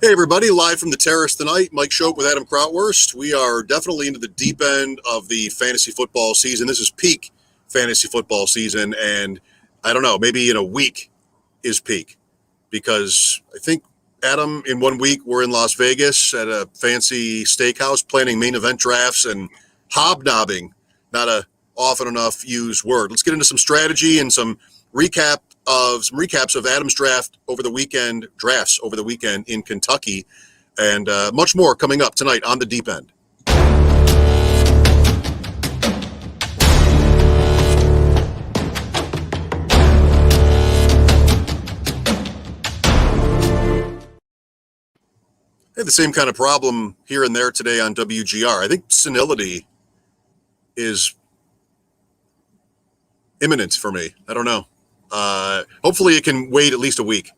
Hey, everybody, live from the terrace tonight. Mike Schopp with Adam Krautwurst. We are definitely into the deep end of the fantasy football season. This is peak fantasy football season, and I don't know, maybe in a week is peak because I think, Adam, in 1 week, we're in Las Vegas at a fancy steakhouse planning main event drafts and hobnobbing, not a often enough used word. Let's get into some strategy and some recaps of Adam's drafts over the weekend in Kentucky, and much more coming up tonight on the Deep End. I had the same kind of problem here and there today on WGR. I think senility is imminent for me. I don't know. Hopefully it can wait at least a week.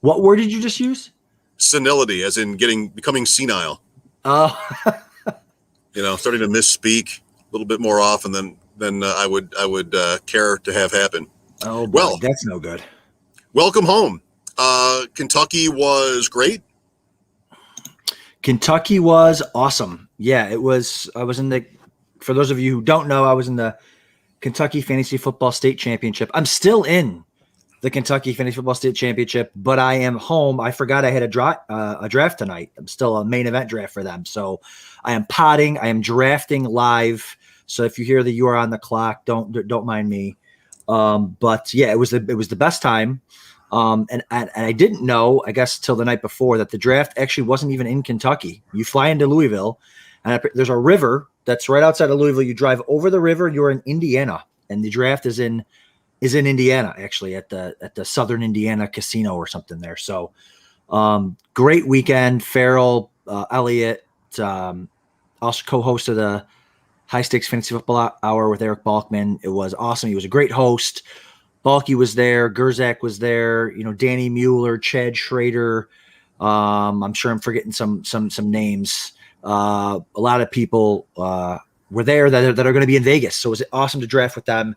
What word did you just use? Senility, as in becoming senile. Oh, Starting to misspeak a little bit more often than I would care to have happen. Oh, boy, well, that's no good. Welcome home. Kentucky was great. Kentucky was awesome. Yeah, it was. For those of you who don't know, I was in the Kentucky Fantasy Football State Championship. I'm still in the Kentucky Fantasy Football State Championship, but I am home. I forgot I had a draft tonight. I'm still a main event draft for them. So I am potting. I am drafting live. So if you hear that you are on the clock, don't mind me. But yeah, it was the best time. And I didn't know, I guess, till the night before that the draft actually wasn't even in Kentucky. You fly into Louisville, and there's a river that's right outside of Louisville. You drive over the river, you're in Indiana, and the draft is in Indiana, actually, at the Southern Indiana Casino or something there. So great weekend. Farrell, Elliott, also co-hosted a High Stakes Fantasy Football Hour with Eric Balkman. It was awesome. He was a great host. Balky was there. Gerzak was there. Danny Mueller, Chad Schrader. I'm sure I'm forgetting some names. A lot of people were there that are going to be in Vegas. So it was awesome to draft with them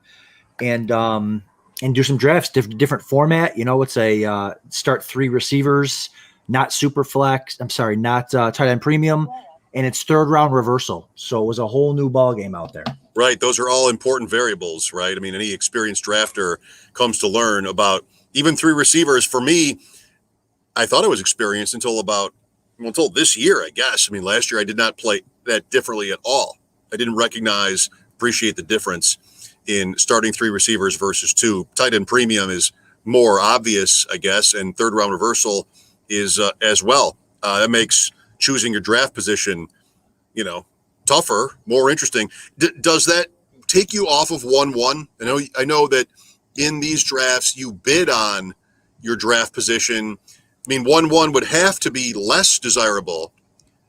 and do some drafts, different format. It's a start 3 receivers, not Superflex. I'm sorry, not tight end premium. And it's third round reversal. So it was a whole new ball game out there. Right. Those are all important variables, right? I mean, any experienced drafter comes to learn about even 3 receivers. For me, I thought I was experienced until this year, I guess. I mean, last year I did not play that differently at all. I didn't appreciate the difference in starting 3 receivers versus 2. Tight end premium is more obvious, I guess, and third round reversal is as well. That makes choosing your draft position, tougher, more interesting. Does that take you off of 1-1? I know that in these drafts you bid on your draft position. I mean, 1-1 would have to be less desirable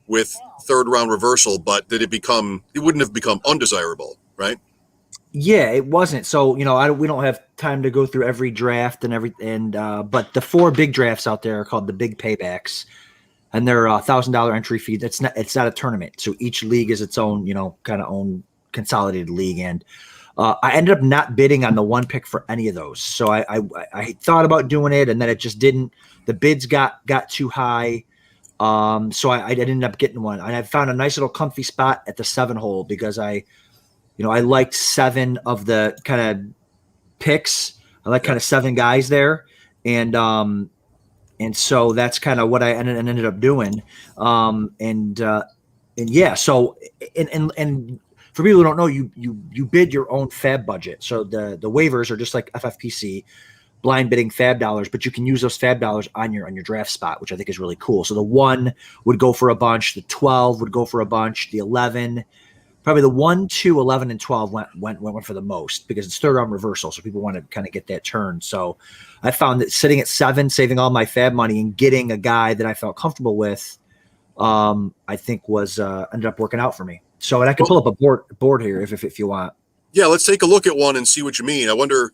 with third round reversal, but it wouldn't have become undesirable, right? Yeah, it wasn't. So, we don't have time to go through every draft but the 4 big drafts out there are called the big paybacks. And they're $1,000 entry fee. It's not a tournament. So each league is its own, kind of own consolidated league. And I ended up not bidding on the 1 pick for any of those. So I thought about doing it, and then it just didn't. The bids got too high. So I ended up getting one. And I found a nice little comfy spot at the 7 hole because I liked 7 of the kind of picks. I like kind of 7 guys there. And so that's kind of what I ended up doing. Yeah. So, and for people who don't know, you bid your own fab budget. So the waivers are just like FFPC, blind bidding fab dollars, but you can use those fab dollars on your draft spot, which I think is really cool. So the 1 would go for a bunch. The 12 would go for a bunch. The 11, probably the 1, 2, 11, and 12 went for the most because it's third round reversal. So people want to kind of get that turn. So I found that sitting at 7, saving all my fab money and getting a guy that I felt comfortable with, I think was ended up working out for me. So, and I can pull up a board here if you want. Yeah, let's take a look at one and see what you mean. I wonder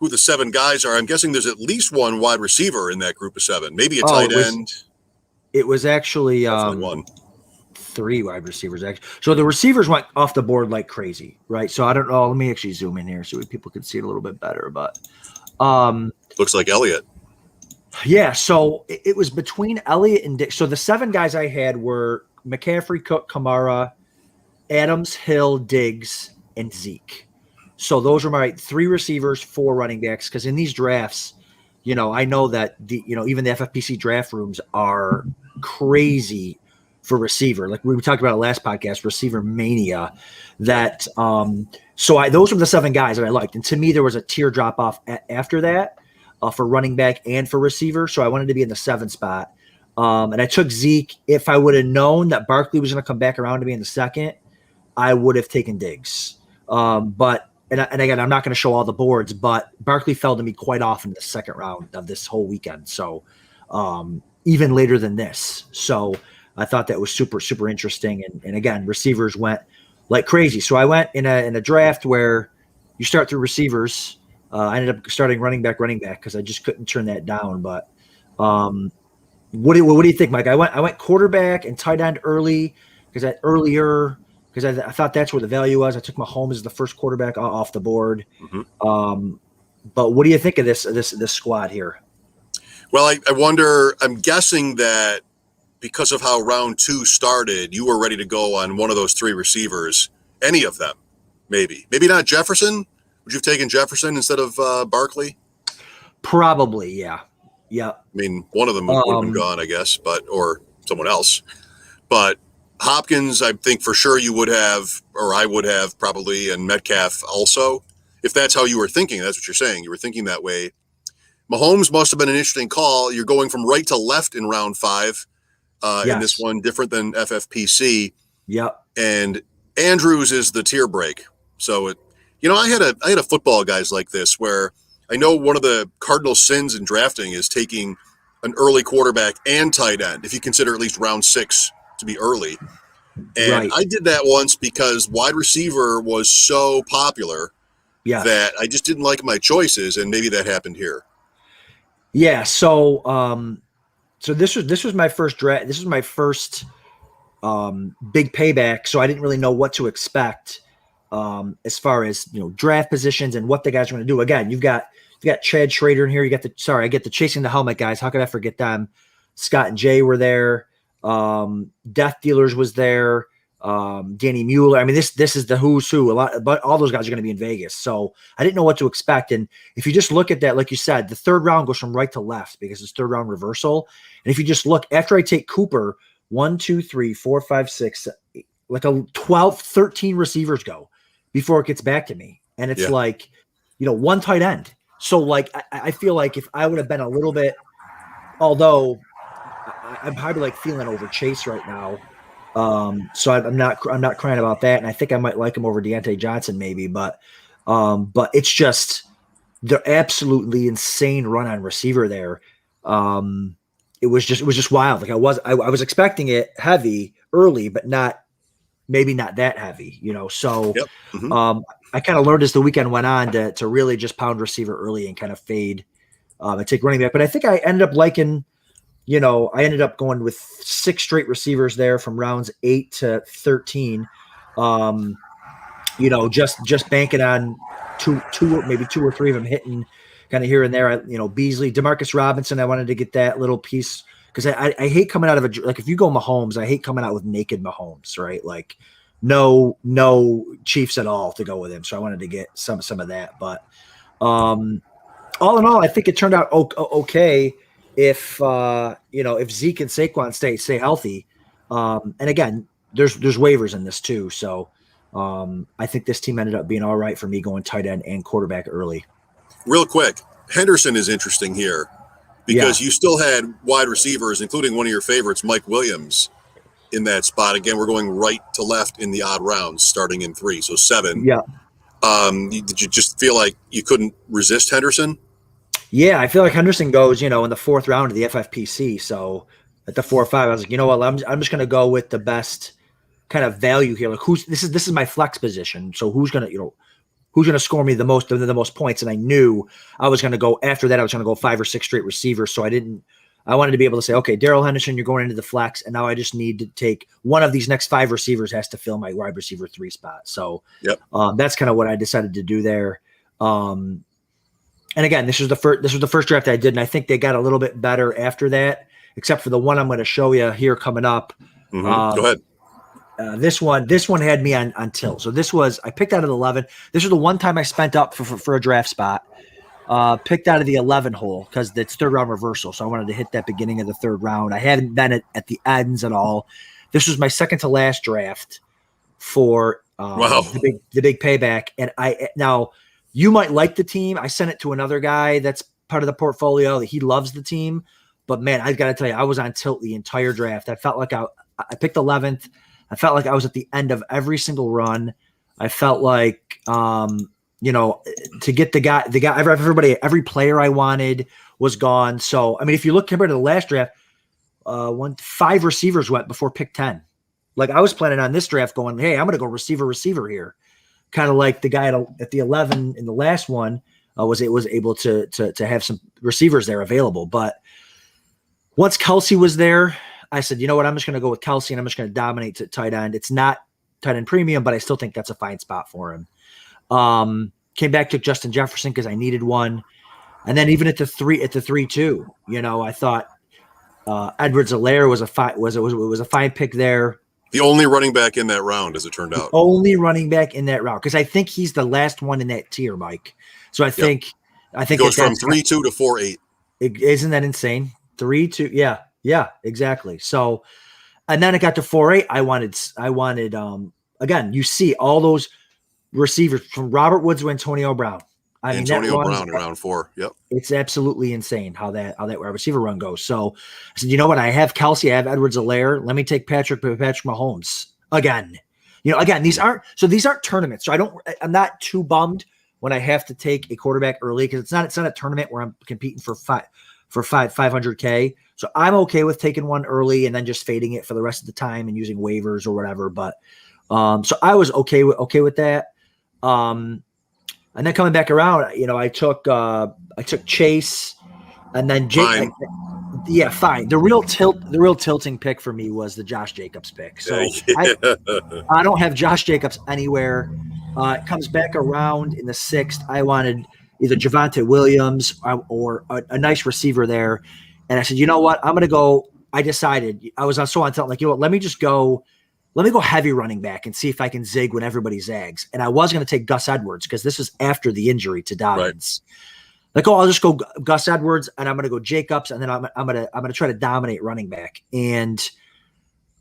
who the 7 guys are. I'm guessing there's at least 1 wide receiver in that group of 7, maybe a tight end. It was actually 3 wide receivers, actually. So the receivers went off the board like crazy, right? So I don't know. Let me actually zoom in here so people can see it a little bit better. But looks like Elliott. Yeah, so it was between Elliott and Dick. So the 7 guys I had were McCaffrey, Cook, Kamara, Adams, Hill, Diggs, and Zeke. So those are my 3 receivers, 4 running backs. Because in these drafts, I know that even the FFPC draft rooms are crazy for receiver. Like we talked about it last podcast, receiver mania. That those were the 7 guys that I liked, and to me there was a tier drop off after that for running back and for receiver. So I wanted to be in the 7 spot, and I took Zeke. If I would have known that Barkley was going to come back around to me in the 2nd, I would have taken Diggs. But again, I'm not going to show all the boards, but Barkley fell to me quite often in the 2nd round of this whole weekend. So even later than this. So I thought that was super, super interesting. And again, receivers went like crazy. So I went in a draft where you start through receivers. I ended up starting running back because I just couldn't turn that down. But what do you think, Mike? I went quarterback and tight end early because I thought that's where the value was. I took Mahomes as the first quarterback off the board. Mm-hmm. But what do you think of this squad here? Well, I wonder. I'm guessing that because of how round 2 started, you were ready to go on one of those 3 receivers, any of them, maybe not Jefferson. Would you have taken Jefferson instead of Barkley? Probably, yeah. I mean, one of them would have been gone, I guess, or someone else. But Hopkins, I think for sure you would have, or I would have probably, and Metcalf also. If that's how you were thinking, that's what you're saying. You were thinking that way. Mahomes must have been an interesting call. You're going from right to left in round 5 in this one, different than FFPC. Yep. And Andrews is the tier break. So I had a football guys like this where I know one of the cardinal sins in drafting is taking an early quarterback and tight end, if you consider at least round 6 to be early. And right. I did that once because wide receiver was so popular that I just didn't like my choices, and maybe that happened here. Yeah, so this was my first draft. This was my first big payback, so I didn't really know what to expect as far as draft positions and what the guys are going to do. Again, you got Chad Schrader in here. You got I get the chasing the helmet guys. How could I forget them? Scott and Jay were there. Death Dealers was there. Danny Mueller. I mean, this is the who's who. But all those guys are going to be in Vegas. So I didn't know what to expect. And if you just look at that, like you said, the 3rd round goes from right to left because it's 3rd round reversal. And if you just look after I take Cooper, 1, 2, 3, 4, 5, 6, like a 12, 13 receivers go before it gets back to me. And it's like, 1 tight end. So like, I feel like if I would have been a little bit, although I'm probably like feeling over Chase right now. So I'm not crying about that. And I think I might like him over Deontay Johnson maybe, but it's just, they're absolutely insane run on receiver there. It was just wild. Like I was expecting it heavy early, but maybe not that heavy, so, I kind of learned as the weekend went on to really just pound receiver early and kind of fade, and take running back. But I think I ended up liking, I ended up going with 6 straight receivers there from rounds 8 to 13. Just banking on two, maybe 2 or 3 of them hitting kind of here and there. Beasley, Demarcus Robinson. I wanted to get that little piece because I hate coming out of like if you go Mahomes, I hate coming out with naked Mahomes, right? Like no Chiefs at all to go with him. So I wanted to get some of that. But all in all, I think it turned out okay. If Zeke and Saquon stay healthy, and again, there's waivers in this too, so I think this team ended up being all right for me going tight end and quarterback early. Real quick, Henderson is interesting here because you still had wide receivers, including one of your favorites, Mike Williams, in that spot. Again, we're going right to left in the odd rounds, starting in 3, so 7. Yeah. Did you just feel like you couldn't resist Henderson? Yeah, I feel like Henderson goes, in the 4th round of the FFPC. So at the 4 or 5, I was like, you know what? I'm just going to go with the best kind of value here. Like this is my flex position. So who's going to score me the most points? And I knew I was going to go after that. I was going to go 5 or 6 straight receivers. So I wanted to be able to say, okay, Darrell Henderson, you're going into the flex, and now I just need to take one of these next 5 receivers has to fill my wide receiver 3 spot. So that's kind of what I decided to do there. And again, this was the first draft I did, and I think they got a little bit better after that, except for the one I'm going to show you here coming up. Go ahead. This one had me on tilt. So I picked out of the 11. This was the one time I spent up for a draft spot. Picked out of the 11 hole because it's third round reversal. So I wanted to hit that beginning of the third round. I haven't been at the ends at all. This was my second to last draft for the big payback. And now you might like the team. I sent it to another guy that's part of the portfolio that he loves the team. But man, I got to tell you, I was on tilt the entire draft. I felt like I picked 11th. I felt like I was at the end of every single run. I felt like, to get the guy, every player I wanted was gone. So, I mean, if you look compared to the last draft, 5 receivers went before pick 10. Like I was planning on this draft going, hey, I'm going to go receiver here. Kind of like the guy at the 11 in the last one was able to have some receivers there available. But once Kelsey was there, I said, you know what? I'm just going to go with Kelsey, and I'm just going to dominate to tight end. It's not tight end premium, but I still think that's a fine spot for him. Came back to Justin Jefferson because I needed one, and then even at the 3-2, I thought Edwards-Helaire was a fine pick there. The only running back in that round, as it turned out. Only running back in that round because I think he's the last one in that tier, Mike. So I think it goes from 3-2 to 4-8. Isn't that insane? 3-2, yeah. Yeah, exactly. So, and then it got to 4-8. I wanted, again, you see all those receivers from Robert Woods to Antonio Brown. Antonio Brown in round 4. Yep. It's absolutely insane how that receiver run goes. So I said, you know what? I have Kelsey, I have Edwards-Helaire. Let me take Patrick Mahomes again. These aren't tournaments. So I'm not too bummed when I have to take a quarterback early because it's not a tournament where I'm competing for 500K. So I'm okay with taking one early and then just fading it for the rest of the time and using waivers or whatever. But so I was okay with that. And then coming back around, I took Chase and then Jake. Fine. The real tilting pick for me was the Josh Jacobs pick. So I don't have Josh Jacobs anywhere. It comes back around in the 6th. I wanted either Javonte Williams or a nice receiver there. And I said, you know what? I'm going to go. I decided I was on tilt, like, you know what? Let me go heavy running back and see if I can zig when everybody zags. And I was going to take Gus Edwards because this is after the injury to Dobbins. Right. Like, I'll just go Gus Edwards and I'm going to go Jacobs. And then I'm going to try to dominate running back. And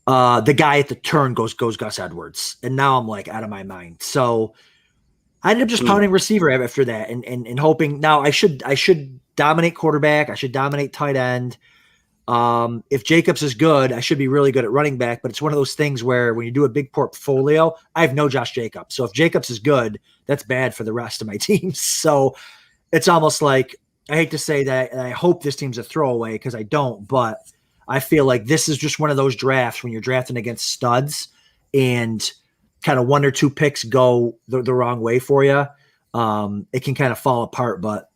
the guy at the turn goes Gus Edwards. And now I'm like out of my mind. So I ended up just pounding receiver after that and hoping now I should dominate quarterback. I should dominate tight end. If Jacobs is good, I should be really good at running back, but it's one of those things where when you do a big portfolio, I have no Josh Jacobs. So if Jacobs is good, that's bad for the rest of my teams. So it's almost like, I hate to say that, and I hope this team's a throwaway because I don't, but I feel like this is just one of those drafts when you're drafting against studs and kind of 1 or 2 picks go the wrong way for you. It can kind of fall apart, but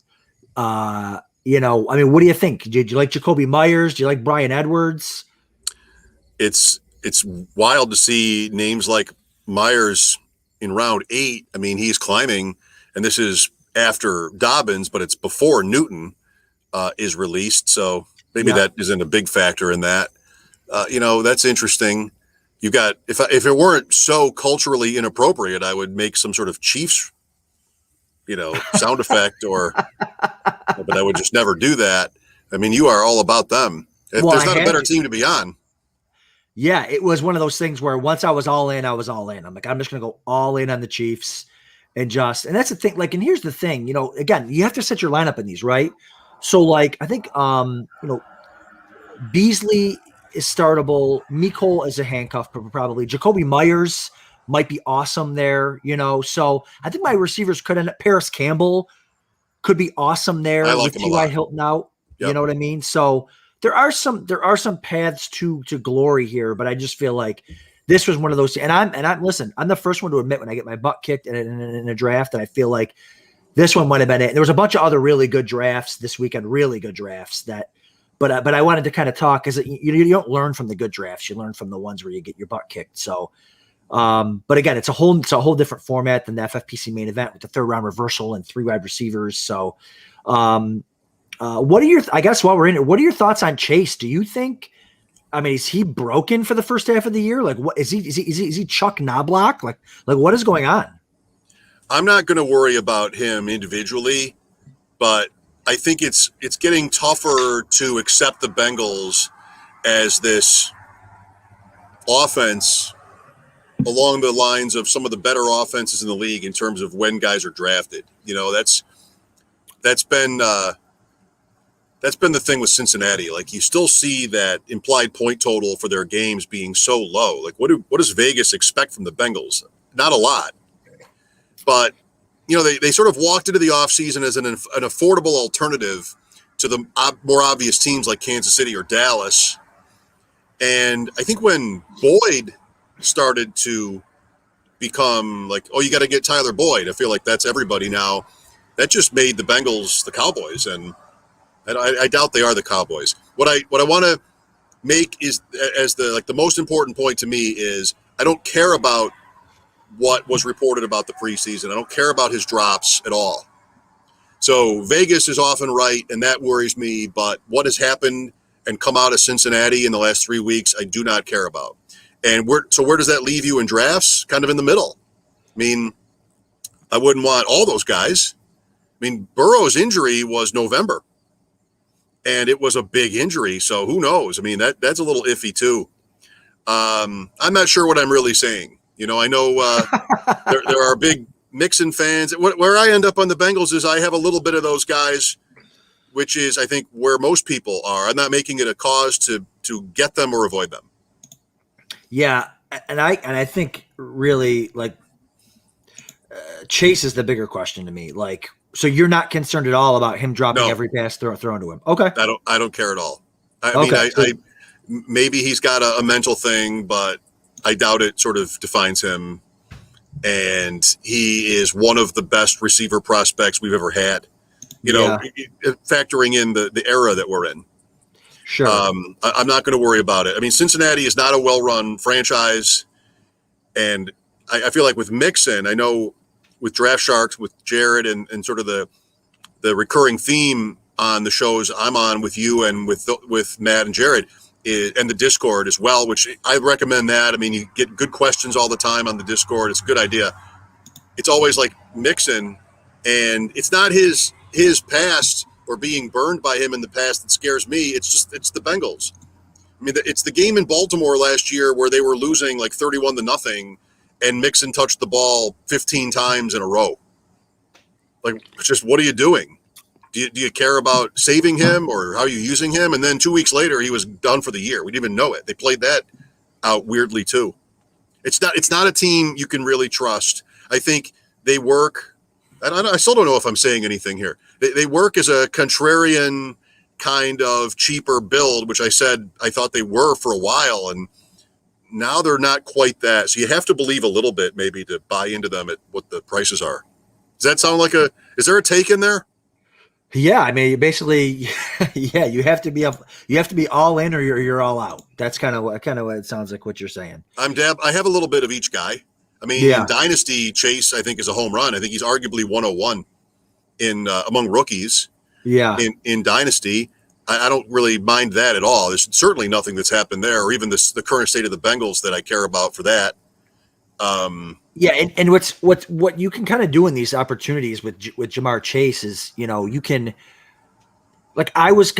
what do you think? Did you like Jacoby Myers? Do you like Bryan Edwards? It's wild to see names like Myers in round 8. I mean, he's climbing, and this is after Dobbins, but it's before Newton is released. So maybe that isn't a big factor in that. That's interesting. You got, if it weren't so culturally inappropriate, I would make some sort of Chiefs, sound effect but I would just never do that. I mean, you are all about them. There's not a better team to be on. Yeah, it was one of those things where once I was all in. I'm like, I'm just going to go all in on the Chiefs and that's the thing. Like, and here's the thing, again, you have to set your lineup in these, right? So like, I think, Beasley is startable. Mecole is a handcuff, probably. Jacoby Myers might be awesome there, So I think my receivers could end up. Paris Campbell could be awesome there with T.Y. Hilton out. Yep. You know what I mean? So there are some paths to glory here, but I just feel like this was one of those. And I'm listen. I'm the first one to admit when I get my butt kicked in a draft, and I feel like this one might have been it. There was a bunch of other really good drafts this weekend, really good drafts that. But I wanted to kind of talk because you don't learn from the good drafts. You learn from the ones where you get your butt kicked. So But again, it's a whole different format than the FFPC main event with the third round reversal and 3 wide receivers. So, what are your? I guess while we're in it, what are your thoughts on Chase? Do you think? I mean, is he broken for the first half of the year? Like, what is he? Is he Chuck Knobloch? Like what is going on? I'm not going to worry about him individually, but I think it's getting tougher to accept the Bengals as this offense along the lines of some of the better offenses in the league in terms of when guys are drafted. You know, that's been the thing with Cincinnati. Like, you still see that implied point total for their games being so low. Like, what does Vegas expect from the Bengals? Not a lot. But, you know, they sort of walked into the offseason as an affordable alternative to the more obvious teams like Kansas City or Dallas. And I think when Boyd started to become like, oh, you got to get Tyler Boyd, I feel like that's everybody now. That just made the Bengals the Cowboys, and I doubt they are the Cowboys. What I want to make is as the most important point to me is I don't care about what was reported about the preseason. I don't care about his drops at all. So Vegas is often right, and that worries me. But what has happened and come out of Cincinnati in the last 3 weeks, I do not care about. And where does that leave you in drafts? Kind of in the middle. I mean, I wouldn't want all those guys. I mean, Burrow's injury was November, and it was a big injury. So who knows? I mean, that's a little iffy too. I'm not sure what I'm really saying. You know, I know there are big Mixon fans. Where I end up on the Bengals is I have a little bit of those guys, which is, I think, where most people are. I'm not making it a cause to get them or avoid them. Yeah, and I think really like Chase is the bigger question to me. Like, so you're not concerned at all about him dropping every pass thrown to him? Okay, I don't care at all. I mean, I maybe he's got a mental thing, but I doubt it sort of defines him. And he is one of the best receiver prospects we've ever had. You know, factoring in the era that we're in. Sure. I'm not going to worry about it. I mean, Cincinnati is not a well-run franchise. And I feel like with Mixon, I know with Draft Sharks, with Jared and sort of the recurring theme on the shows I'm on with you and with Matt and Jared and the Discord as well, which I recommend that. I mean, you get good questions all the time on the Discord. It's a good idea. It's always like Mixon, and it's not his past or being burned by him in the past that scares me. It's the Bengals. I mean, it's the game in Baltimore last year where they were losing like 31-0, and Mixon touched the ball 15 times in a row. Like, just what are you doing? Do you care about saving him or how are you using him? And then 2 weeks later, he was done for the year. We didn't even know it. They played that out weirdly too. It's not a team you can really trust. I think they work. I still don't know if I'm saying anything here. They work as a contrarian kind of cheaper build, which I said I thought they were for a while, and now they're not quite that. So you have to believe a little bit maybe to buy into them at what the prices are. Does that sound like is there a take in there? Yeah, I mean, basically, yeah, you have to be all in or you're all out. That's kind of what it sounds like what you're saying. I have a little bit of each guy. I mean, in Dynasty, Chase, I think, is a home run. I think he's arguably 101 in among rookies. Yeah. In Dynasty, I don't really mind that at all. There's certainly nothing that's happened there, or even the current state of the Bengals that I care about for that. Yeah, and what you can kind of do in these opportunities with Jamar Chase is, you know, you can, like, I was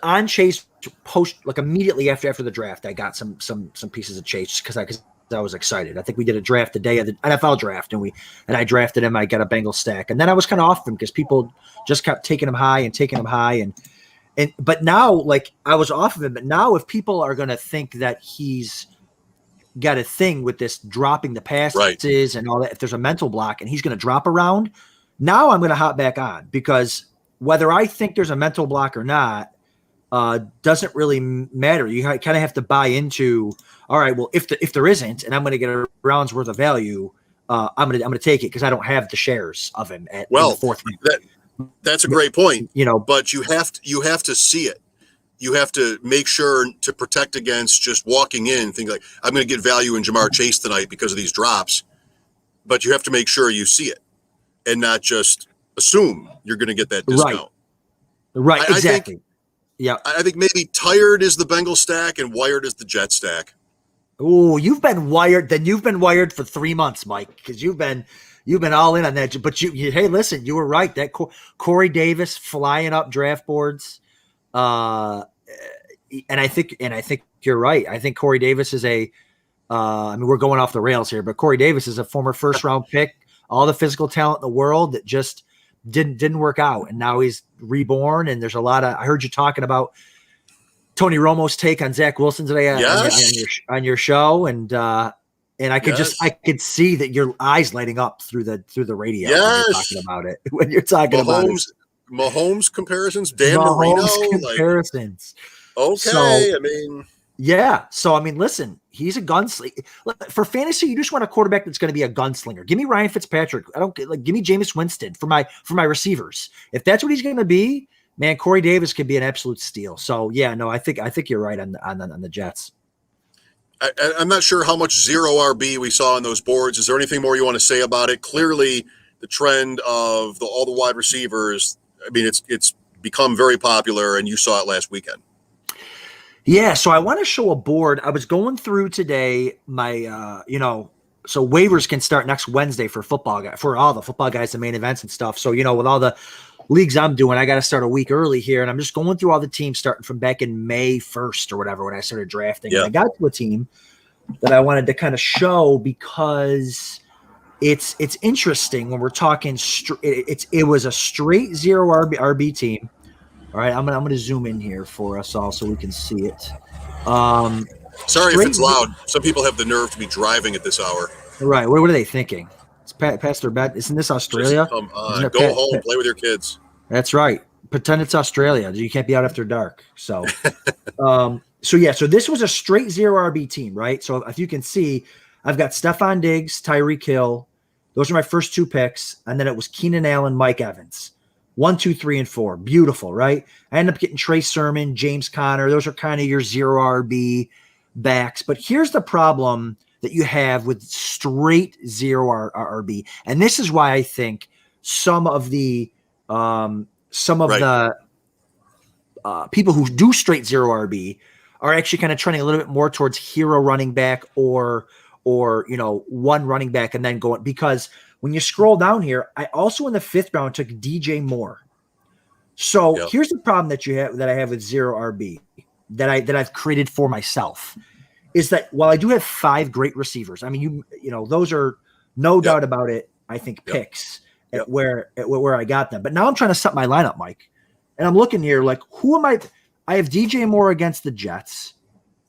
on Chase post, like, immediately after the draft. I got some pieces of Chase because I was excited. I think we did a draft the day of the NFL draft, and I drafted him. I got a Bengals stack, and then I was kind of off him because people just kept taking him high, and but now, like, I was off of him. But now, if people are going to think that he's got a thing with this dropping the passes and all that, if there's a mental block and he's going to drop around, now I'm going to hop back on, because whether I think there's a mental block or not doesn't really matter. You kind of have to buy into, all right, well, if there isn't, and I'm going to get a round's worth of value, I'm going to take it because I don't have the shares of him in the fourth round. That's a great point. You know, but you have to see it. you have to make sure to protect against just walking in thinking like, I'm going to get value in Jamar Chase tonight because of these drops. But you have to make sure you see it and not just assume you're going to get that discount. Right. Exactly. I think maybe tired is the Bengal stack and wired is the Jet stack. Oh, you've been wired. Then you've been wired for 3 months, Mike, because you've been all in on that. But hey, listen, you were right. That Corey Davis flying up draft boards. And I think you're right. I think Corey Davis is I mean, we're going off the rails here, but Corey Davis is a former first round pick, all the physical talent in the world that just didn't work out. And now he's reborn. And there's a lot of, I heard you talking about Tony Romo's take on Zach Wilson today on your show. And I could I could see that your eyes lighting up through the radio when you're talking about it. Mahomes comparisons, Dan Marino comparisons. So I mean, listen, he's a gunslinger. For fantasy, you just want a quarterback that's going to be a gunslinger. Give me Ryan Fitzpatrick. Give me Jameis Winston for my receivers. If that's what he's going to be, man, Corey Davis could be an absolute steal. So yeah, no, I think you're right on the Jets. I'm not sure how much zero RB we saw on those boards. Is there anything more you want to say about it? Clearly, the trend of all the wide receivers, I mean, it's become very popular, and you saw it last weekend. Yeah, so I want to show a board. I was going through today my, so waivers can start next Wednesday for all the football guys, the main events and stuff. So, with all the leagues I'm doing, I got to start a week early here, and I'm just going through all the teams starting from back in May 1st or whatever when I started drafting. Yeah. And I got to a team that I wanted to kind of show because it's interesting when we're talking. It was a straight zero RB team. All right, I'm gonna zoom in here for us all so we can see it. Sorry if it's loud. Some people have the nerve to be driving at this hour. Right. What are they thinking? It's past their bed. Isn't this Australia? Come on, go home, play with your kids. That's right. Pretend it's Australia. You can't be out after dark. So, so this was a straight zero RB team, right? So if you can see, I've got Stephon Diggs, Tyreek Hill. Those are my first 2 picks, and then it was Keenan Allen, Mike Evans. 1, 2, 3, and 4. Beautiful, right? I end up getting Trey Sermon, James Conner. Those are kind of your zero RB backs. But here's the problem that you have with straight zero RB. And this is why I think some of the people who do straight zero RB are actually kind of trending a little bit more towards hero running back or one running back and then going, because when you scroll down here, I also in the 5th round took DJ Moore. So here's the problem that I have with zero RB that I've created for myself is that while I do have 5 great receivers, I mean, those are no doubt about it. I think picks at where I got them, but now I'm trying to set my lineup, Mike, and I'm looking here like who am I? I have DJ Moore against the Jets.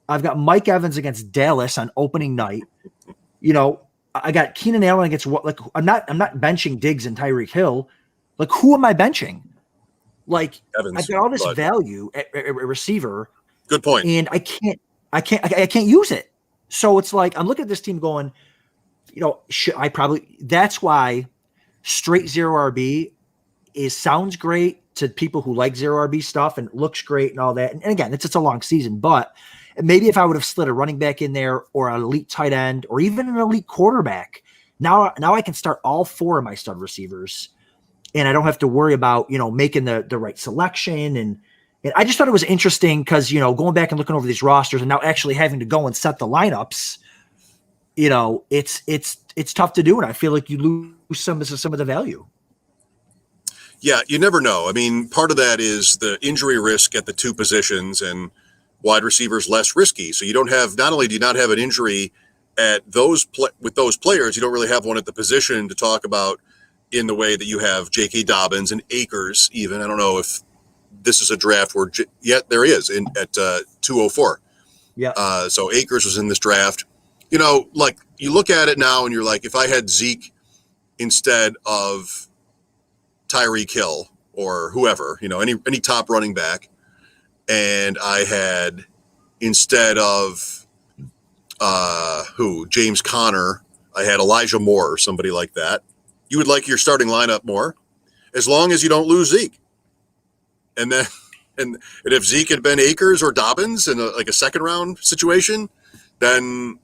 I've got Mike Evans against Dallas on opening night. I got Keenan Allen against what? Like I'm not benching Diggs and Tyreek Hill. Like who am I benching? Like Evans, I've got all this value at receiver. Good point. And I can't use it. So it's like I'm looking at this team going, that's why straight zero RB sounds great to people who like zero RB stuff and looks great and all that. And again, it's a long season, but maybe if I would have slid a running back in there or an elite tight end or even an elite quarterback, now I can start all 4 of my stud receivers and I don't have to worry about, making the right selection. And I just thought it was interesting because, going back and looking over these rosters and now actually having to go and set the lineups, it's tough to do. And I feel like you lose some of the value. Yeah, you never know. I mean, part of that is the injury risk at the 2 positions and wide receivers less risky. So you don't have, not only do you not have an injury at with those players, you don't really have one at the position to talk about in the way that you have J.K. Dobbins and Akers even. I don't know if this is a draft where there is at 204. Yeah. So Akers was in this draft. Like you look at it now and you're like, if I had Zeke instead of Tyreek Hill or whoever, any top running back, and I had instead of James Conner, I had Elijah Moore or somebody like that. You would like your starting lineup more, as long as you don't lose Zeke. And then And if Zeke had been Akers or Dobbins in a second round situation, then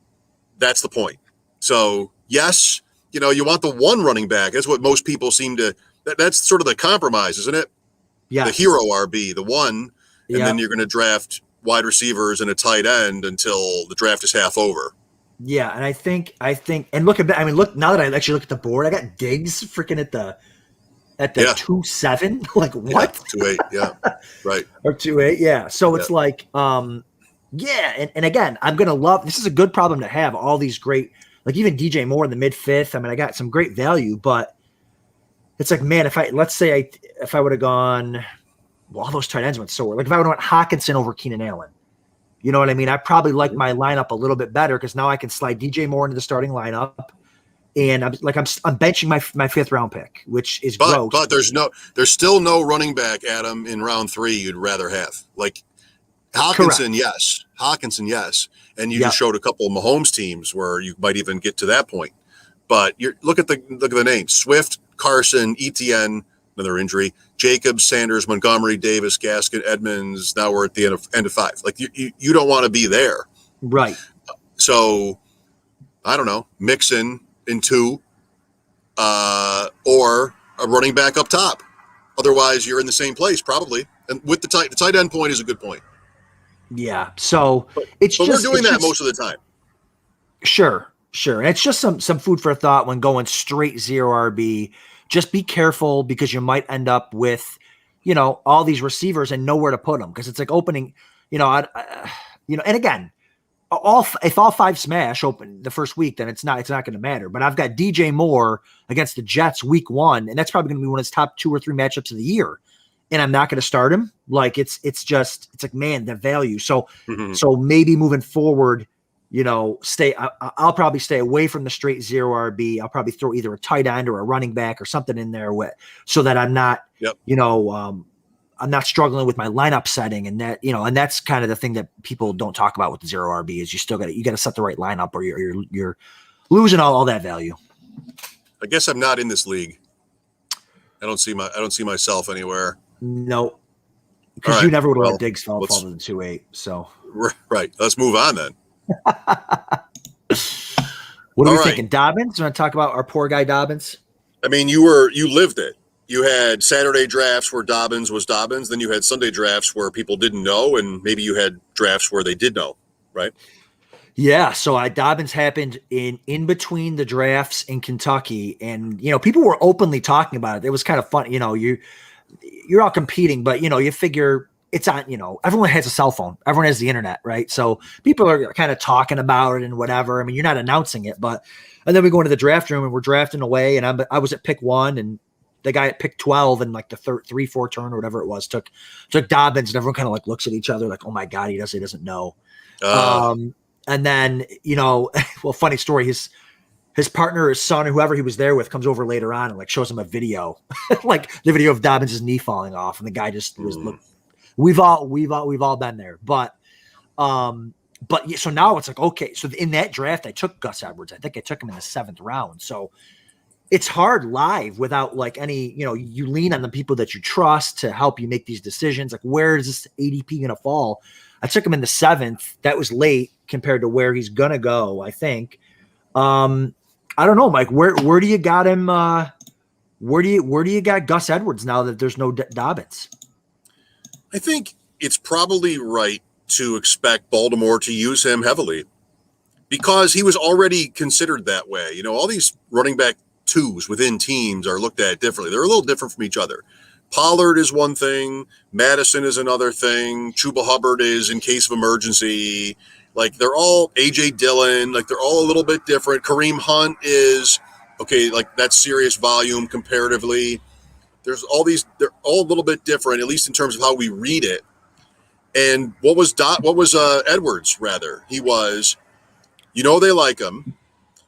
that's the point. So yes, you want the one running back. That's what most people seem to. That's sort of the compromise, isn't it? Yeah. The hero RB, the one, and Yeah. then you're going to draft wide receivers and a tight end until the draft is half over. Yeah, and I think, and look at that. I mean, look, now that I actually look at the board, I got Diggs freaking at the 2-7. Like what? 2-8. Yeah, right. Or 2-8. Yeah. So it's like, yeah, and again, I'm gonna love. This is a good problem to have. All these great, like even DJ Moore in the mid-5th. I mean, I got some great value, but it's like, man, if I would have gone, well, all those tight ends went so like if I would have went Hawkinson over Keenan Allen. You know what I mean? I probably like my lineup a little bit better because now I can slide DJ Moore into the starting lineup, and I'm benching my 5th round pick, which is gross. But there's still no running back, Adam, in round 3 you'd rather have. Like Hawkinson, Correct. Hawkinson, yes, and you just showed a couple of Mahomes teams where you might even get to that point. But look at the names: Swift, Carson, Etienne. Another injury. Jacobs, Sanders, Montgomery, Davis, Gaskin, Edmonds. Now we're at the end of 5. Like you don't want to be there, right? So I don't know. Mixon in 2, or a running back up top. Otherwise, you're in the same place probably. And with the tight end point is a good point. Yeah. So but we're doing that most of the time. Sure. And it's just some food for thought when going straight 0 RB. Just be careful because you might end up with, all these receivers and nowhere to put them because it's like opening, and again, if all 5 smash open the first week, then it's not going to matter. But I've got DJ Moore against the Jets week 1, and that's probably going to be one of his top 2 or 3 matchups of the year, and I'm not going to start him. Like it's like, man, the value. So so maybe moving forward. I'll probably stay away from the straight 0 RB. I'll probably throw either a tight end or a running back or something in there so that I'm not, I'm not struggling with my lineup setting, and that, and that's kind of the thing that people don't talk about with the 0 RB is you got to set the right lineup or you're losing all that value. I guess I'm not in this league. I don't see myself anywhere. No, because you never would have let Diggs fall to the 2-8. So right. Let's move on then. What are we thinking? Dobbins? You want to talk about our poor guy Dobbins? I mean, you lived it. You had Saturday drafts where Dobbins was Dobbins. Then you had Sunday drafts where people didn't know, and maybe you had drafts where they did know, right? Yeah. So Dobbins happened in between the drafts in Kentucky, and people were openly talking about it. It was kind of fun. You're all competing, but you figure. It's on, everyone has a cell phone. Everyone has the internet, right? So people are kind of talking about it and whatever. I mean, you're not announcing it, and then we go into the draft room and we're drafting away. And I was at pick 1, and the guy at pick 12 and like the 3-4 turn or whatever it was took Dobbins, and everyone kind of like looks at each other like, oh my God, he doesn't know. And then, well, funny story. His partner, his son, or whoever he was there with comes over later on and like shows him a video, like the video of Dobbins' knee falling off. And the guy just was We've all been there, but yeah, so now it's like, okay, so in that draft, I took Gus Edwards. I think I took him in the 7th round. So it's hard live without like any, you lean on the people that you trust to help you make these decisions. Like, where is this ADP going to fall? I took him in the 7th. That was late compared to where he's going to go, I think. I don't know, Mike, where do you got him? Where do you got Gus Edwards now that there's no Dobbins? I think it's probably right to expect Baltimore to use him heavily because he was already considered that way. All these running back 2s within teams are looked at differently. They're a little different from each other. Pollard is one thing. Madison is another thing. Chuba Hubbard is in case of emergency. Like they're all A.J. Dillon. Like they're all a little bit different. Kareem Hunt is, okay, like that's serious volume comparatively. There's all these, they're all a little bit different, at least in terms of how we read it. And what was Edwards rather? He was, they like him.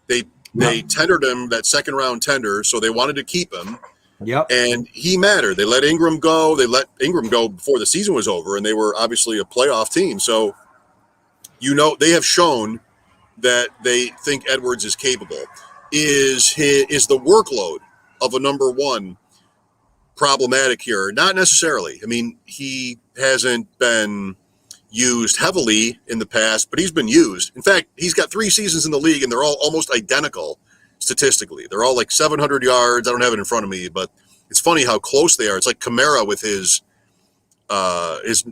They tendered him that 2nd round tender, so they wanted to keep him. Yep. And he mattered. They let Ingram go. They let Ingram go before the season was over, and they were obviously a playoff team. So, they have shown that they think Edwards is capable. Is the workload of a number 1 problematic here? Not necessarily. I mean, he hasn't been used heavily in the past, but he's been used. In fact, he's got 3 seasons in the league, and they're all almost identical statistically. They're all like 700 yards. I don't have it in front of me, but it's funny how close they are. It's like Kamara with his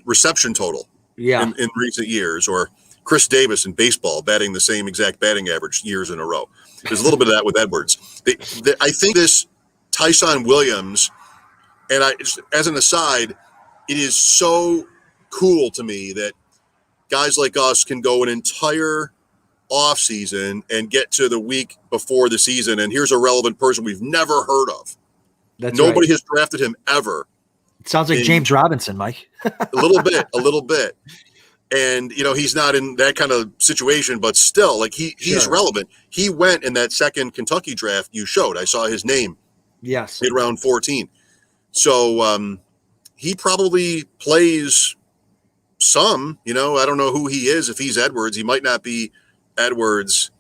reception total in recent years, or Chris Davis in baseball batting the same exact batting average years in a row. There's a little bit of that with Edwards. I think this Tyson Williams, and as an aside, it is so cool to me that guys like us can go an entire off season and get to the week before the season, and here's a relevant person we've never heard of. Nobody has drafted him ever. It sounds like James Robinson, Mike. a little bit. And, he's not in that kind of situation, but still, like he's relevant. He went in that second Kentucky draft you showed. I saw his name. Yes. Mid round 14. So he probably plays some, I don't know who he is. If he's Edwards, he might not be Edwards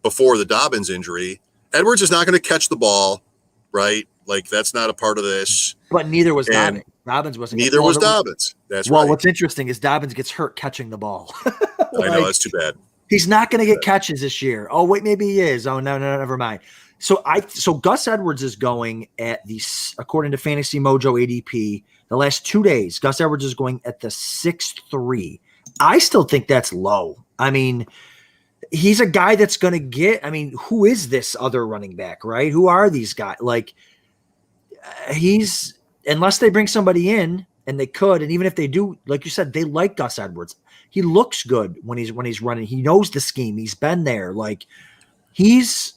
before the Dobbins injury. Edwards is not going to catch the ball, right? Like, that's not a part of this. But neither was Dobbins. Dobbins wasn't. Neither was Dobbins. That's right. Well, what's interesting is Dobbins gets hurt catching the ball. I know, that's too bad. He's not going to get catches this year. Oh, wait, maybe he is. Oh, no, never mind. So Gus Edwards is going at the, according to Fantasy Mojo ADP, the last 2 days, Gus Edwards is going at the 6'3". I still think that's low. I mean, he's a guy that's going to get, who is this other running back, right? Who are these guys? Like, unless they bring somebody in, and they could, and even if they do, like you said, they like Gus Edwards. He looks good when he's running. He knows the scheme. He's been there. Like, he's,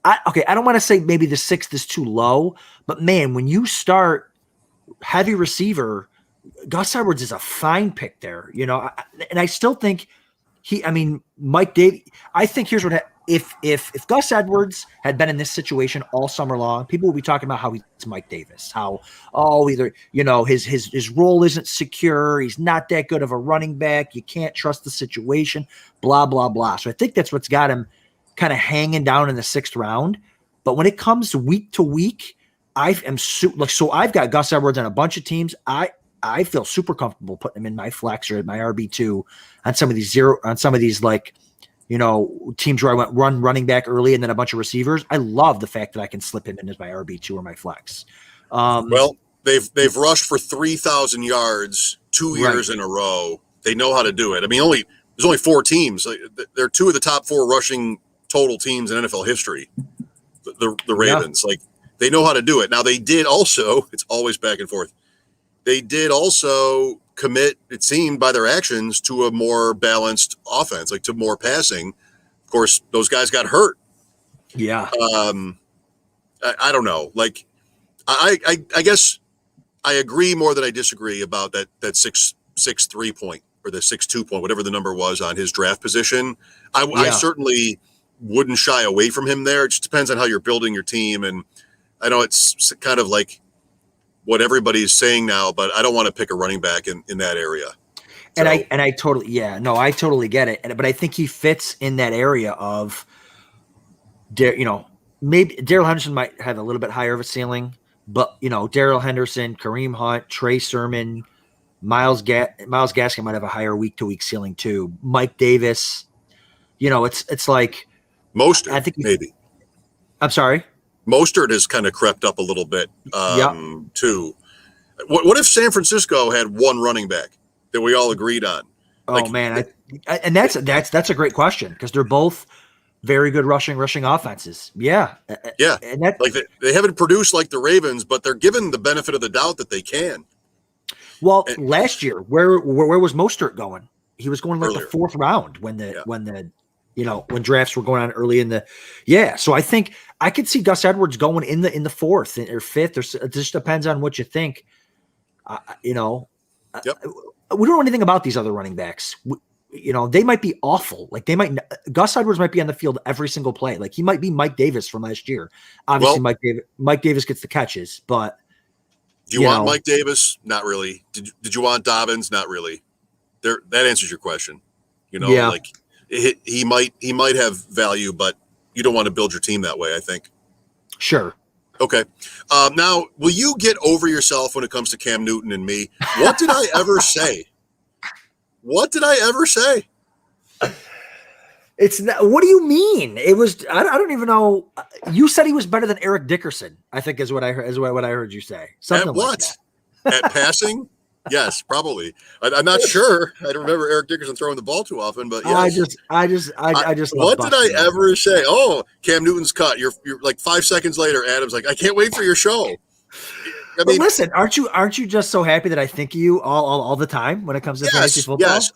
I don't want to say maybe the 6th is too low, but man, when you start heavy receiver, Gus Edwards is a fine pick there, and I still think Mike Davis, I think here's what, if Gus Edwards had been in this situation all summer long, people will be talking about how he's Mike Davis, how, either, his role isn't secure. He's not that good of a running back. You can't trust the situation, blah, blah, blah. So I think that's what's got him kind of hanging down in the 6th round. But when it comes to week, I've got Gus Edwards on a bunch of teams. I feel super comfortable putting him in my flex or at my RB2 on some of these teams where I went running back early and then a bunch of receivers. I love the fact that I can slip him in as my RB2 or my flex. Well, they've rushed for 3,000 yards 2 years in a row. They know how to do it. There's only 4 teams. They're 2 of the top 4 rushing total teams in NFL history. The Ravens, they know how to do it. Now they did also, it's always back and forth. They did also commit, it seemed by their actions, to a more balanced offense, to more passing. Of course, those guys got hurt. Yeah. I don't know. I guess I agree more than I disagree about that 6'3" point or the 6'2" point, whatever the number was on his draft position. I certainly wouldn't shy away from him there. It just depends on how you're building your team. And I know it's kind of like what everybody's saying now, but I don't want to pick a running back in that area. So. And I totally, I totally get it. But I think he fits in that area of, maybe Darrell Henderson might have a little bit higher of a ceiling, but Darrell Henderson, Kareem Hunt, Trey Sermon, Miles Gaskin might have a higher week-to-week ceiling too. Mike Davis, it's like Mostert. I think maybe. I'm sorry. Mostert has kind of crept up a little bit too. What if San Francisco had one running back that we all agreed on? And that's a great question because they're both very good rushing offenses. Yeah. And they haven't produced like the Ravens, but they're given the benefit of the doubt that they can. Well, last year, where was Mostert going? He was going like earlier. The 4th round when drafts were going on early in the So I think I could see Gus Edwards going in the 4th or 5th, or it just depends on what you think. We don't know anything about these other running backs. They might be awful. Gus Edwards might be on the field every single play. Like he might be Mike Davis from last year. Obviously, Mike Davis gets the catches, but do you want Mike Davis? Not really. Did you want Dobbins? Not really. That answers your question. He might have value, but you don't want to build your team that way, I think. Sure. Okay. Now, will you get over yourself when it comes to Cam Newton and me? What did I ever say? What did I ever say? It's not, what do you mean? It was, I don't even know. You said he was better than Eric Dickerson, I think is what I heard, what I heard you say. Something At what? Like that. At passing? Yes, probably. I'm not sure. I don't remember Eric Dickerson throwing the ball too often, but yes. I just. What did I ever say? Oh, Cam Newton's cut. You're like 5 seconds later. Adam's like, I can't wait for your show. I mean, listen, aren't you just so happy that I think of you all the time when it comes to fantasy football? Yes.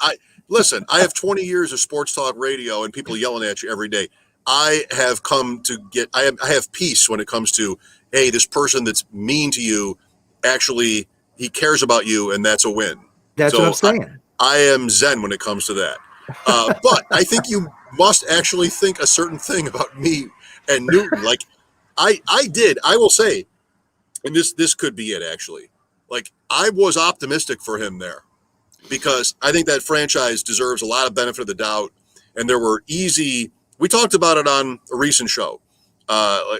Listen, I have 20 years of sports talk radio and people yelling at you every day. I have come to get. I have peace when it comes to, hey, this person that's mean to you, actually, he cares about you, and that's a win. That's what I'm saying. I am zen when it comes to that. But I think you must actually think a certain thing about me and Newton. Like I will say, and this could be it actually. Like I was optimistic for him there because I think that franchise deserves a lot of benefit of the doubt. And there were we talked about it on a recent show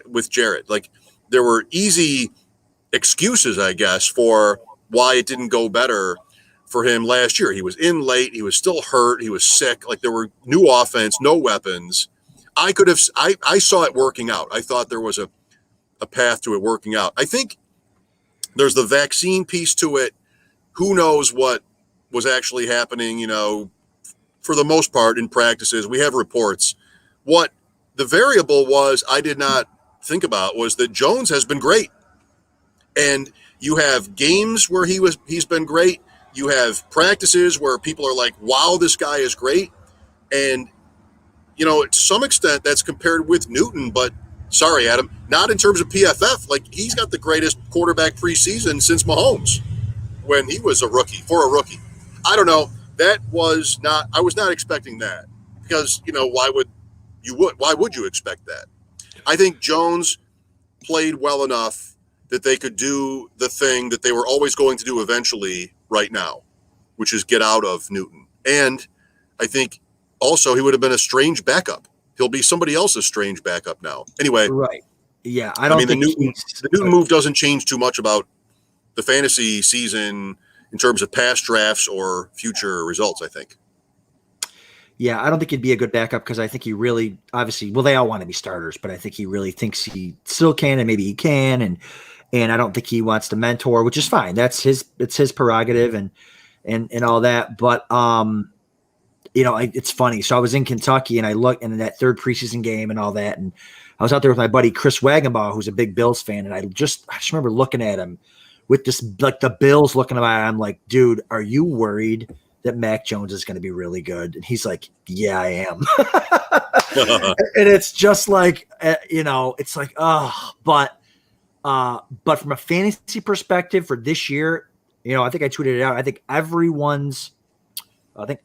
with Jared. Like there were easy excuses, I guess, for why it didn't go better for him last year. He was in late. He was still hurt. He was sick. Like there were new offense, no weapons. I saw it working out. I thought there was a path to it working out. I think there's the vaccine piece to it. Who knows what was actually happening, for the most part in practices. We have reports. What the variable was I did not think about was that Jones has been great. And you have games where he's been great. You have practices where people are like, wow, this guy is great. And, to some extent that's compared with Newton, but sorry, Adam, not in terms of PFF. Like he's got the greatest quarterback preseason since Mahomes when he was a rookie. I don't know. I was not expecting that because, why would you expect that? I think Jones played well enough that they could do the thing that they were always going to do eventually right now, which is get out of Newton. And I think also he would have been a strange backup. He'll be somebody else's strange backup now. Anyway. Right. Yeah. I don't think the Newton move doesn't change too much about the fantasy season in terms of past drafts or future results, I think. Yeah, I don't think he'd be a good backup because I think he really, obviously, well, they all want to be starters, but I think he really thinks he still can and maybe he can. And I don't think he wants to mentor, which is fine. It's his prerogative and all that. But, it's funny. So I was in Kentucky and I looked in that third preseason game and all that. And I was out there with my buddy, Chris Wagenbaugh, who's a big Bills fan. And I just remember looking at him with this, like the Bills looking at him. I'm like, dude, are you worried that Mac Jones is going to be really good? And he's like, yeah, I am. And it's just like, it's like, but from a fantasy perspective for this year, I think I tweeted it out. I think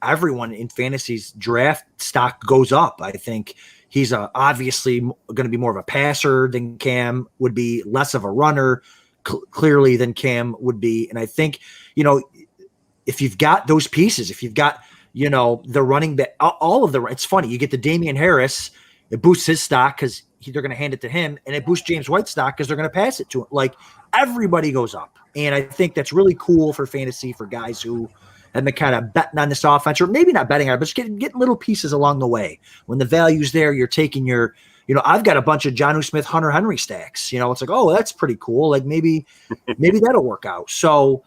everyone in fantasy's draft stock goes up. I think he's obviously going to be more of a passer than Cam would be, less of a runner clearly than Cam would be. And I think, if you've got those pieces, if you've got, the running back, it's funny. You get the Damian Harris, it boosts his stock because they're going to hand it to him, and it boosts James White's stock because they're going to pass it to him. Like everybody goes up. And I think that's really cool for fantasy for guys who have been kind of betting on this offense, or maybe not betting on it, but just getting little pieces along the way. When the value's there, you're taking your, I've got a bunch of Jonnu Smith, Hunter Henry stacks. It's like, oh, that's pretty cool. Like maybe that'll work out. So,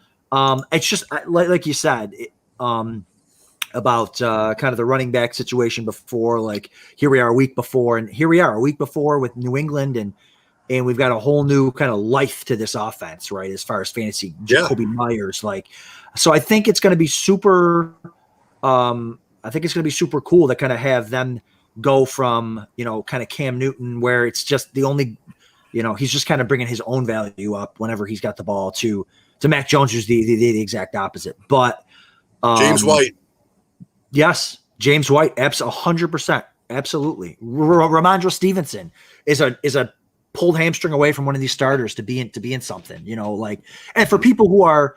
it's just like you said about kind of the running back situation before. Like here we are a week before with New England, and we've got a whole new kind of life to this offense, right? As far as fantasy, Jacoby Myers, so I think it's going to be super. I think it's going to be super cool to kind of have them go from kind of Cam Newton, where it's just the only, he's just kind of bringing his own value up whenever he's got the ball to Mac Jones, who's the exact opposite. But James White. Yes, James White, 100%. Absolutely. Ramondre Stevenson is a pulled hamstring away from one of these starters to be in something, and for people who are,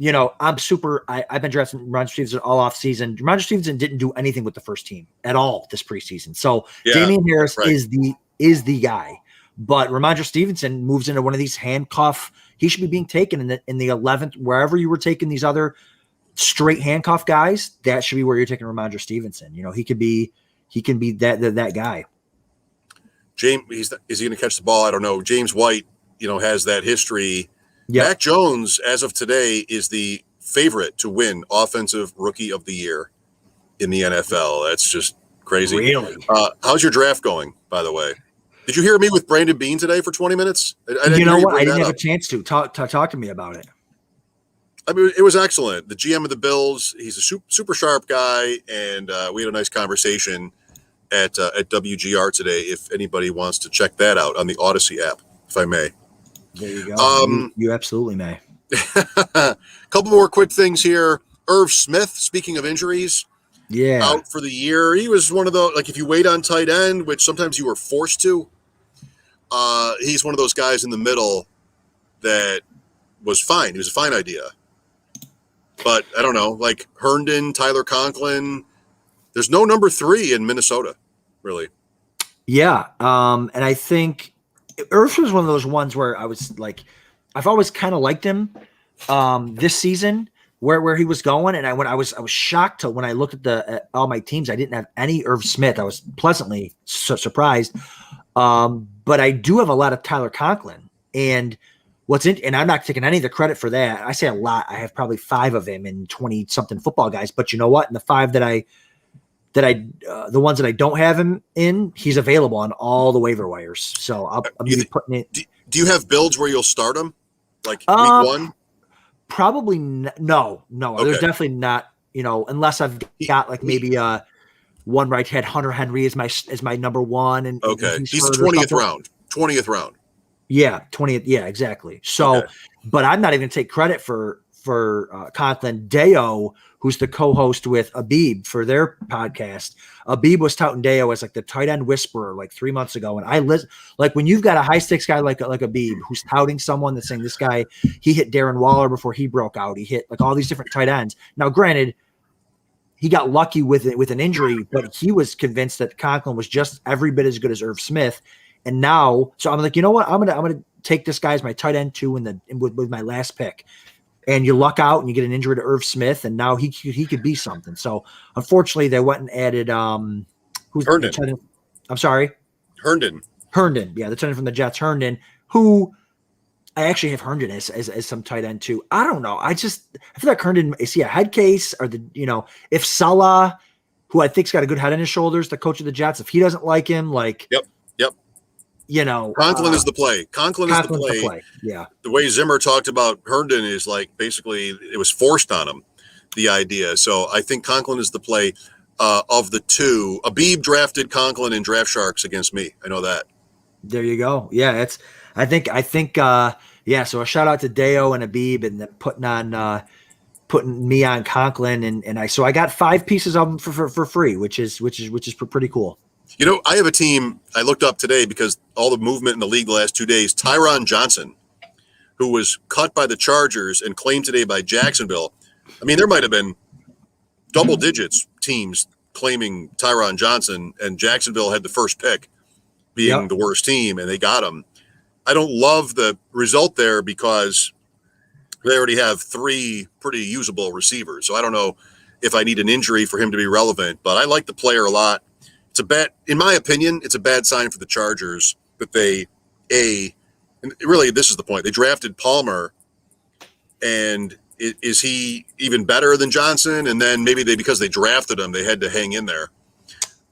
I've been drafting Ramondre Stevenson all off season. Ramondre Stevenson didn't do anything with the first team at all this preseason. So Damian Harris is the guy. But Ramondre Stevenson moves into one of these handcuff. He should be being taken in the 11th, wherever you were taking these other straight handcuff guys. That should be where you're taking Ramondre Stevenson. He can be that guy. James, is he going to catch the ball? I don't know. James White, has that history. Yeah. Mac Jones, as of today, is the favorite to win Offensive Rookie of the Year in the NFL. That's just crazy. Really? How's your draft going, by the way? Did you hear me with Brandon Bean today for 20 minutes? You know what? I didn't have a chance to. Talk to me about it. I mean, it was excellent. The GM of the Bills, he's a super sharp guy, and we had a nice conversation at WGR today, if anybody wants to check that out on the Odyssey app, if I may. There you go. You absolutely may. A couple more quick things here. Irv Smith, speaking of injuries, out for the year. He was one of those, like if you wait on tight end, which sometimes you were forced to, he's one of those guys in the middle that was fine. He was a fine idea. But I don't know, like Herndon, Tyler Conklin, there's no number 3 in Minnesota, really. Yeah. And I think Irv was one of those ones where I was like, I've always kind of liked him this season where he was going. And I was shocked when I looked at all my teams. I didn't have any Irv Smith. I was pleasantly surprised. But I do have a lot of Tyler Conklin, and and I'm not taking any of the credit for that. I say a lot. I have probably 5 of him in 20 something football guys, but you know what? In the 5 the ones that I don't have him in, he's available on all the waiver wires. So I'm going to be putting it. Do you have builds where you'll start him? Like week 1? Probably no. Okay. There's definitely not, unless I've got like maybe one where I had Hunter Henry as my number 1. And okay. He's 20th round. 20th round. Yeah. 20th. Yeah, exactly. So, but I'm not even going to take credit for Conklin. Deo, who's the co-host with Abib for their podcast, Abib was touting Deo as like the tight end whisperer like 3 months ago. And I listen, like when you've got a high stakes guy like Abib who's touting someone that's saying this guy, he hit Darren Waller before he broke out. He hit like all these different tight ends. Now, granted, he got lucky with an injury, but he was convinced that Conklin was just every bit as good as Irv Smith. And now, so I'm like, you know what? I'm gonna take this guy as my tight end 2 with my last pick. And you luck out and you get an injury to Irv Smith, and now he could be something. So unfortunately, they went and added who's Herndon. I'm sorry, Herndon. Yeah, the tight end from the Jets, Herndon. Who I actually have Herndon as some tight end too. I don't know. I feel like Herndon, is he a head case, or if Salah, who I think's got a good head on his shoulders, the coach of the Jets, if he doesn't like him, like Yep. Conklin is the play. Conklin is the play. Yeah. The way Zimmer talked about Herndon is like basically it was forced on him, the idea. So I think Conklin is the play of the 2. Abib drafted Conklin in Draft Sharks against me. I know that. There you go. Yeah, I think so a shout out to Deo and Abib and putting me on Conklin and I got 5 pieces of them for free, which is pretty cool. I have a team I looked up today because all the movement in the league the last 2 days. Tyron Johnson, who was cut by the Chargers and claimed today by Jacksonville. I mean, there might have been double digits teams claiming Tyron Johnson, and Jacksonville had the first pick, being the worst team, and they got him. I don't love the result there because they already have 3 pretty usable receivers. So I don't know if I need an injury for him to be relevant, but I like the player a lot. In my opinion, it's a bad sign for the Chargers that and really this is the point. They drafted Palmer, and is he even better than Johnson? And then maybe because they drafted him, they had to hang in there.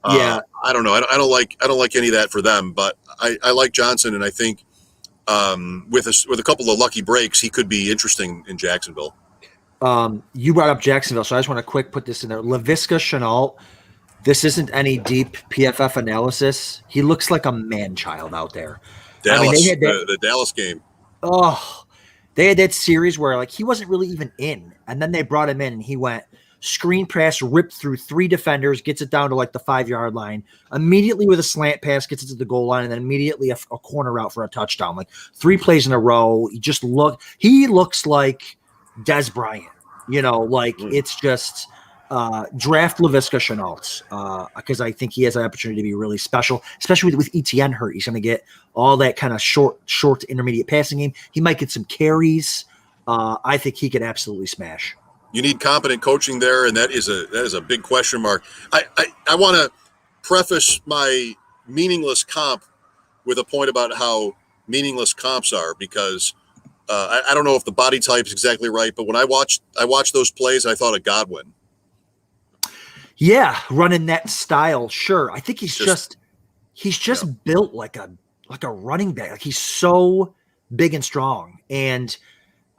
I don't know. I don't like any of that for them, but I like Johnson, and I think with a couple of lucky breaks, he could be interesting in Jacksonville. You brought up Jacksonville, so I just want to put this in there. Laviska Shenault. This isn't any deep PFF analysis. He looks like a man-child out there. Dallas, the Dallas game. Oh, they had that series where like he wasn't really even in, and then they brought him in, and he went screen pass, ripped through 3 defenders, gets it down to like the 5-yard line, immediately with a slant pass, gets it to the goal line, and then immediately a corner route for a touchdown. Like 3 plays in a row. He looks like Des Bryant. It's just draft Laviska Shenault because I think he has an opportunity to be really special, especially with Etienne hurt. He's going to get all that kind of short to intermediate passing game. He might get some carries. I think he could absolutely smash. You need competent coaching there, and that is a big question mark. I want to preface my meaningless comp with a point about how meaningless comps are, because I don't know if the body type is exactly right, but when I watched those plays, I thought of Godwin. Yeah, running that style, sure. I think he's just built like a running back. Like, he's so big and strong, and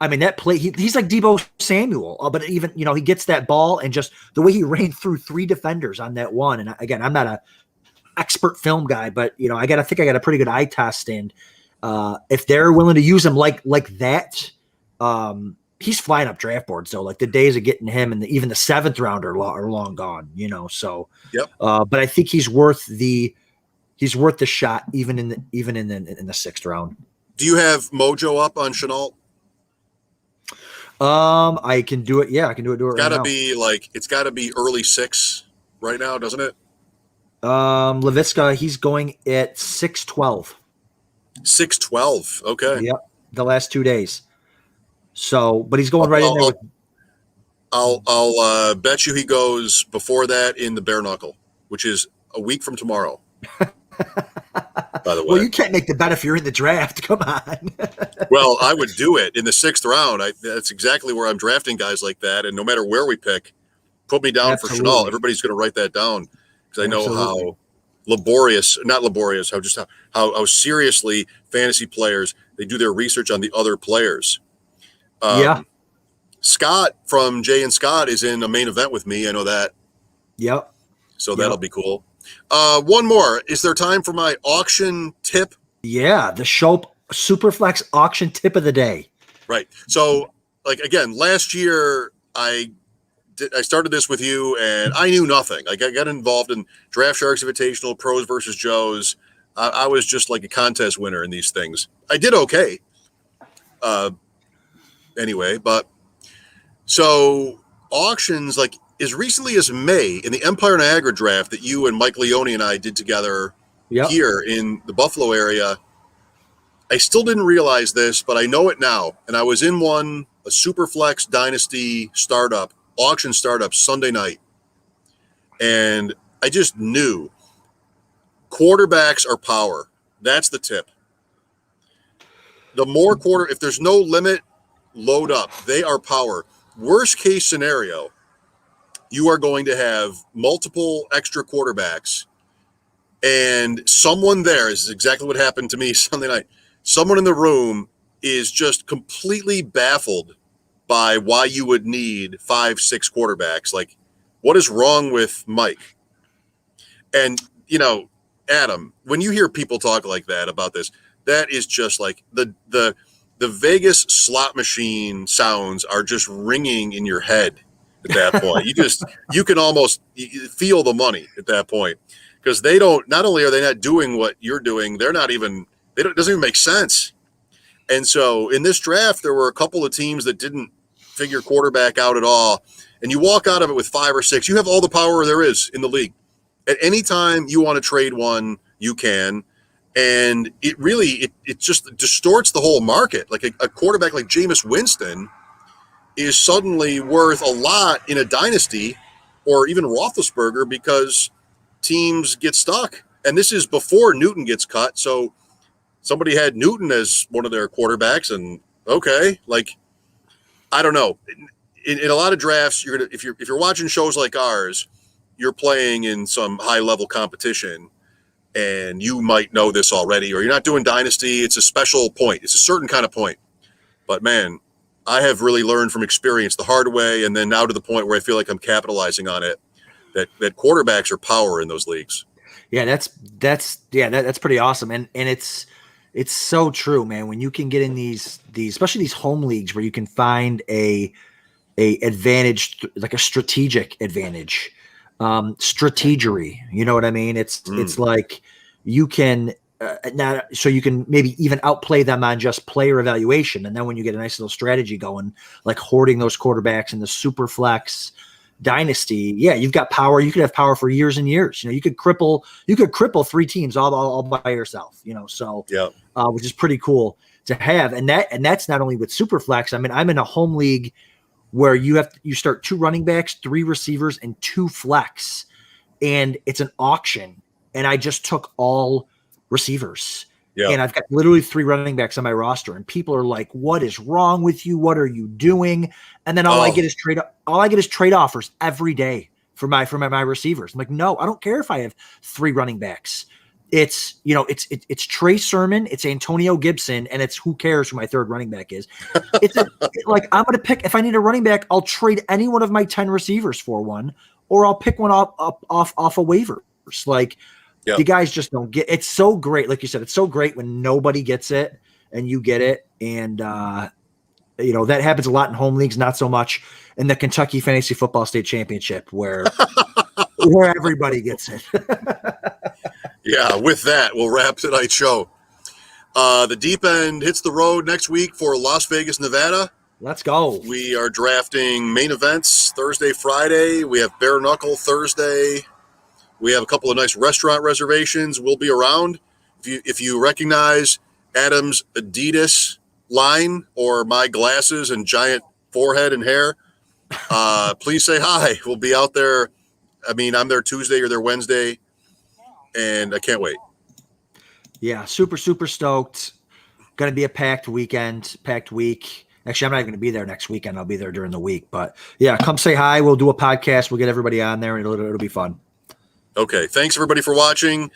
I mean, that play, he's like Deebo Samuel, but even, he gets that ball and just the way he ran through 3 defenders on that one. And again, I'm not a expert film guy, but I got a pretty good eye test. And if they're willing to use him like that, he's flying up draft boards. So like the days of getting him and even the 7th round are long gone, so, yep. But I think he's worth the shot even in the 6th round. Do you have Mojo up on Shenault? I can do it. Yeah, I can do it. It's gotta be early 6 right now, doesn't it? Laviska, he's going at 6:12. 6:12. Okay. Yep. The last 2 days. So, but he's going right in there. I'll bet you he goes before that in the bare knuckle, which is a week from tomorrow. By the way, well, you can't make the bet if you're in the draft. Come on. Well, I would do it in the 6th round. That's exactly where I'm drafting guys like that. And no matter where we pick, put me down for Shenault. Everybody's going to write that down because I know how how seriously fantasy players, they do their research on the other players. Scott from Jay and Scott is in a main event with me. I know that. Yep. So that'll be cool. One more. Is there time for my auction tip? Yeah, the Superflex Auction Tip of the day. Right. So, again, last year I started this with you, and I knew nothing. I got involved in Draft Sharks Invitational, Pros versus Joes. I was just like a contest winner in these things. I did okay. Anyway, but so auctions, as recently as May in the Empire Niagara draft that you and Mike Leone and I did together here in the Buffalo area, I still didn't realize this, but I know it now. And I was in a Superflex Dynasty auction startup Sunday night. And I just knew quarterbacks are power. That's the tip. The more if there's no limit, load up. They are power. Worst case scenario, you are going to have multiple extra quarterbacks, and someone there, this is exactly what happened to me Sunday night. Someone in the room is just completely baffled by why you would need 5-6 quarterbacks. Like, what is wrong with Mike? And, Adam, when you hear people talk like that about this, that is just like the Vegas slot machine sounds are just ringing in your head at that point. You can almost feel the money at that point, because not only are they not doing what you're doing, it doesn't even make sense. And so in this draft, there were a couple of teams that didn't figure quarterback out at all. And you walk out of it with 5 or 6, you have all the power there is in the league. At any time you want to trade one, you can. And it really, it just distorts the whole market. Like a quarterback like Jameis Winston is suddenly worth a lot in a dynasty, or even Roethlisberger, because teams get stuck. And this is before Newton gets cut. So somebody had Newton as one of their quarterbacks, and okay, I don't know. In a lot of drafts, if you're watching shows like ours, you're playing in some high level competition, and you might know this already, or you're not doing dynasty. It's a special point. It's a certain kind of point. But man, I have really learned from experience the hard way, and then now to the point where I feel like I'm capitalizing on it, that quarterbacks are power in those leagues. Yeah, that's pretty awesome. And it's so true, man. When you can get in these especially these home leagues where you can find a advantage, like a strategic advantage, strategery, you know what I mean? It's like you can so you can maybe even outplay them on just player evaluation. And then when you get a nice little strategy going, like hoarding those quarterbacks in the super flex, dynasty, yeah, you've got power. You could have power for years and years. You could cripple 3 teams all by yourself, so Yeah. Which is pretty cool to have. And that's not only with Superflex. I mean, I'm in a home league where you start 2 running backs, 3 receivers, and 2 flex. And it's an auction. And I just took all receivers. Yeah. And I've got literally 3 running backs on my roster. And people are like, what is wrong with you? What are you doing? And then all I get is trade offers every day for my receivers. I'm like, no, I don't care if I have 3 running backs. It's Trey Sermon, it's Antonio Gibson, and it's who cares who my 3rd running back is. Like, I'm gonna pick, if I need a running back, I'll trade any one of my 10 receivers for one, or I'll pick one off of waivers. Like, you guys just don't get. It's so great, like you said, it's so great when nobody gets it and you get it, and that happens a lot in home leagues, not so much in the Kentucky Fantasy Football State Championship where everybody gets it. Yeah, with that, we'll wrap tonight's show. The Deep End hits the road next week for Las Vegas, Nevada. Let's go. We are drafting main events Thursday, Friday. We have Bare Knuckle Thursday. We have a couple of nice restaurant reservations. We'll be around. If you recognize Adam's Adidas line or my glasses and giant forehead and hair, please say hi. We'll be out there. I mean, I'm there Tuesday or there Wednesday, and I can't wait. Yeah, super, super stoked. Going to be a packed week. Actually, I'm not even going to be there next weekend. I'll be there during the week. But, yeah, come say hi. We'll do a podcast. We'll get everybody on there, and it'll be fun. Okay, thanks, everybody, for watching.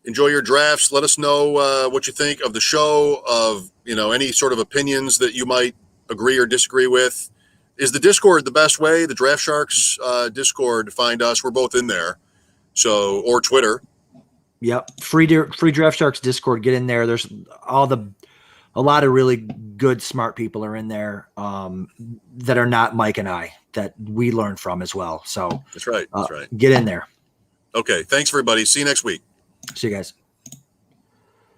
Enjoy your drafts. Let us know what you think of the show, of any sort of opinions that you might agree or disagree with. Is the Discord the best way? The Draft Sharks Discord, find us. We're both in there. Or Twitter. Yep. Free Draft Sharks Discord. Get in there. There's a lot of really good, smart people are in there that are not Mike and I, that we learn from as well. So that's right. Get in there. Okay. Thanks, everybody. See you next week. See you guys.